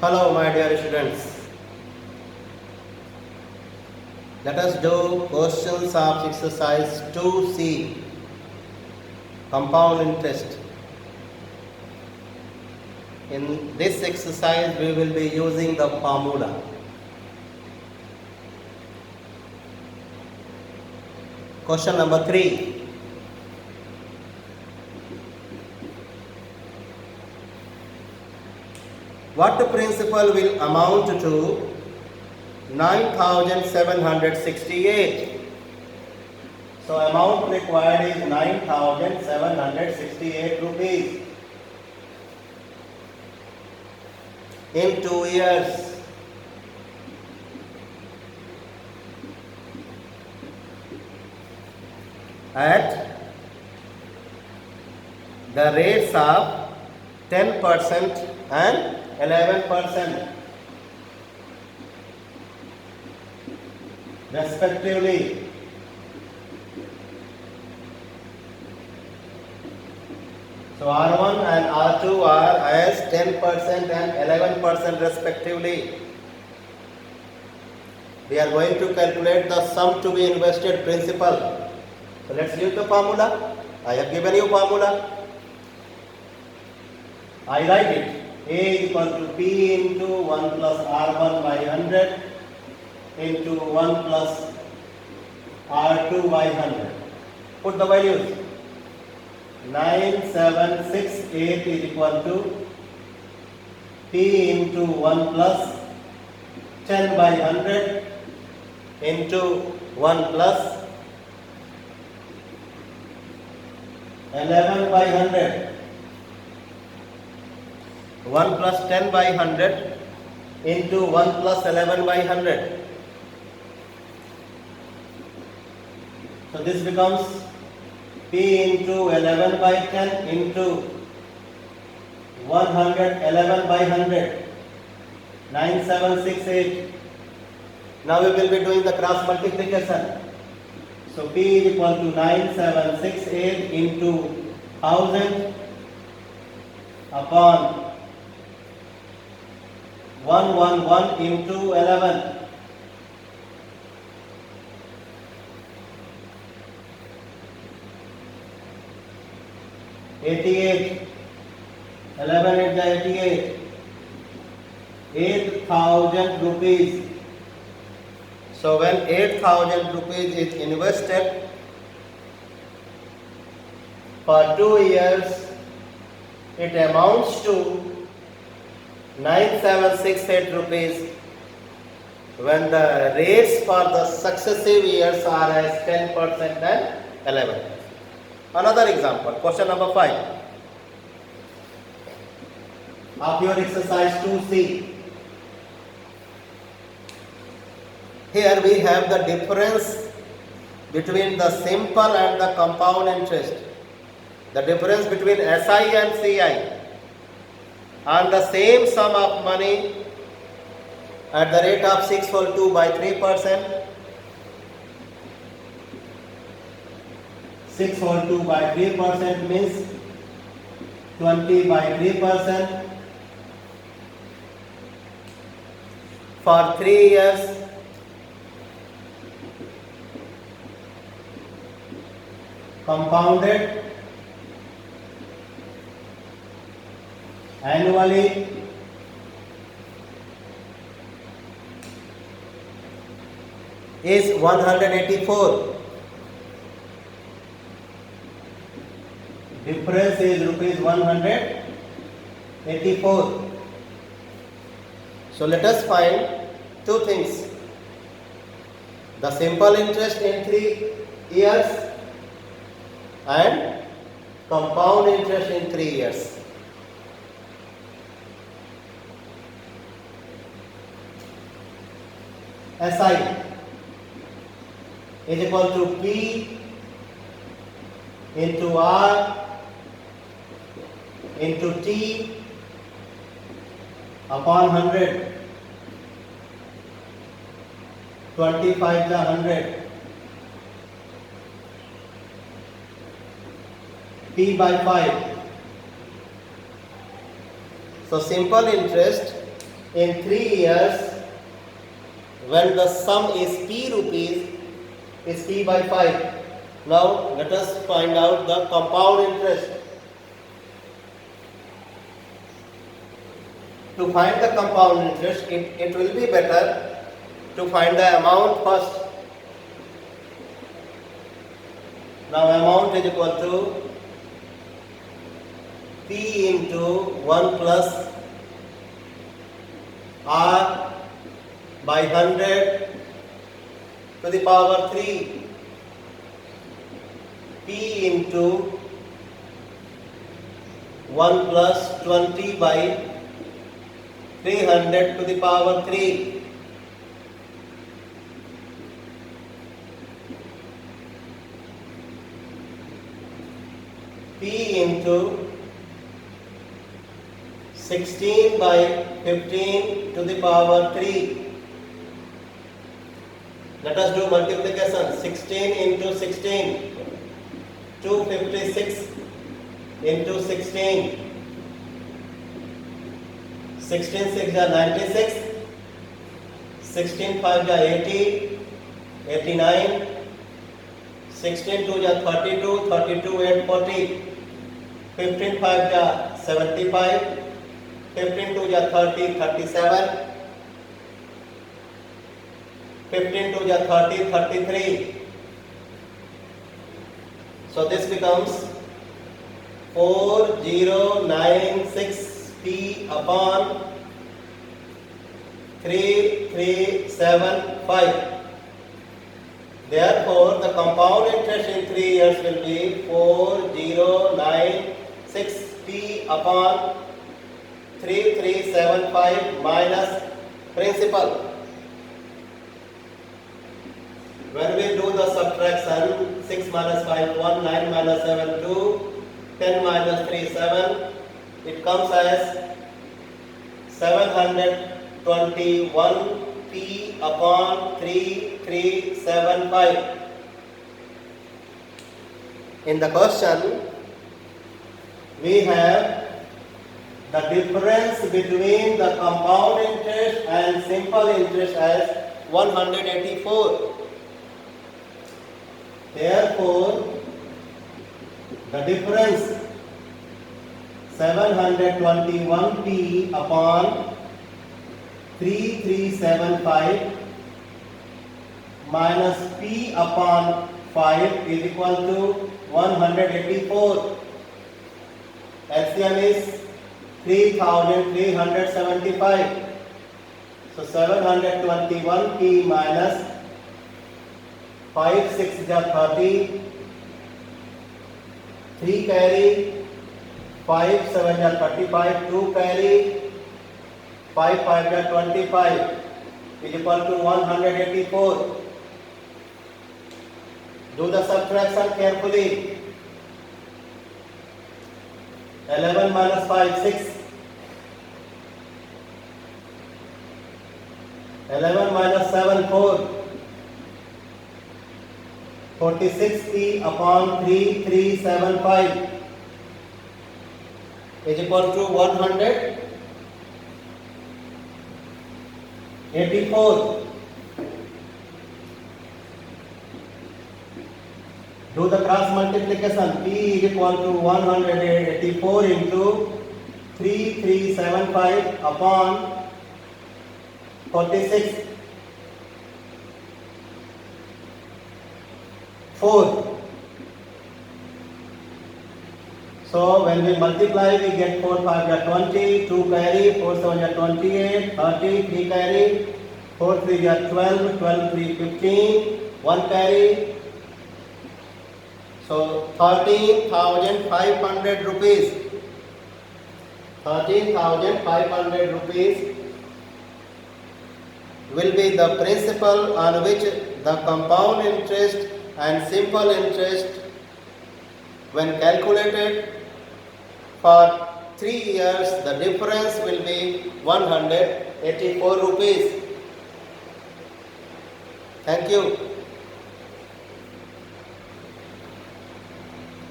Hello, my dear students. Let us do questions of exercise 2C, compound interest. In this exercise, we will be using the formula. Question number 3. What principal will amount to 9,768? So amount required is 9,768 rupees in 2 years. At the rates of 10% and 11% respectively. So R1 and R2 are as 10% and 11% respectively. We are going to calculate the sum to be invested principal. So let's use the formula. I have given you formula. I write it. A is equal to P into 1 plus R1 by 100 into 1 plus R2 by 100. Put the values. 9768 is equal to P into 1 plus 10 by 100 into 1 plus 11 by 100. 1 plus 10 by 100 into 1 plus 11 by 100. So this becomes P into 11 by 10 into 111 by 100. 9768. Now we will be doing the cross multiplication. So P is equal to 9768 into 1000 upon 111 into 11. $88. 11 is the 88. 8,000 rupees. So when 8,000 rupees is invested for 2 years, it amounts to 9,768 rupees when the rates for the successive years are as 10% and 11%. Another example, question number 5 of your exercise 2C. Here we have the difference between the simple and the compound interest. The difference between SI and CI. And the same sum of money at the rate of 642 by 3%. 642 by 3% means 20 by 3%. For 3 years. Compounded annually is 184. Difference is rupees 184. So let us find two things. The simple interest in 3 years and compound interest in 3 years. SI is equal to P into R into T upon 100. 25 to 100. P by 5. So simple interest in 3 years, when the sum is P rupees, is P by 5. Now let us find out the compound interest. To find the compound interest, it will be better to find the amount first. Now amount is equal to P into 1 plus R by 100 to the power 3. P into 1 plus 20 by 300 to the power 3. P into 16 by 15 to the power 3. Let us do multiplication. 16 into 16. 256 into 16. 16 6 is 96. 16 5 is 80. 89. 16 2 is 32. 32 8 40. 15 5 is 75. 15 2 is 30. 37. 15 2 is 30. 33. So this becomes 4096 P upon 3375. Therefore, the compound interest in 3 years will be 4096 P upon 3375 minus principal. When we do the subtraction, 6 minus 5, 1, 9 minus 7, 2, 10 minus 3, 7, it comes as 721 P upon 3375. In the question, we have the difference between the compound interest and simple interest as 184. Therefore, the difference 721 P upon 3375 minus P upon 5 is equal to 184. LCM is 3375. So 721 P minus 5 6 is 30. 3 carry. 5 7 is 35. 2 carry. 5 5 is 25 is equal to 184. Do the subtraction carefully. 11 minus 5 6. 11 minus 7 4. 46 P upon 3375 is equal to 184. Do the cross multiplication. P is equal to 184 into 3375 upon 46. 4. So when we multiply, we get 4 5 is 20, 2 carry, 4 7 is 28, 30, 3 carry, 4 3 is 12, 12 3 15, 1 carry. So 13,500 rupees. 13,500 rupees will be the principal on which the compound interest and simple interest, when calculated for 3 years, the difference will be 184 rupees. Thank you.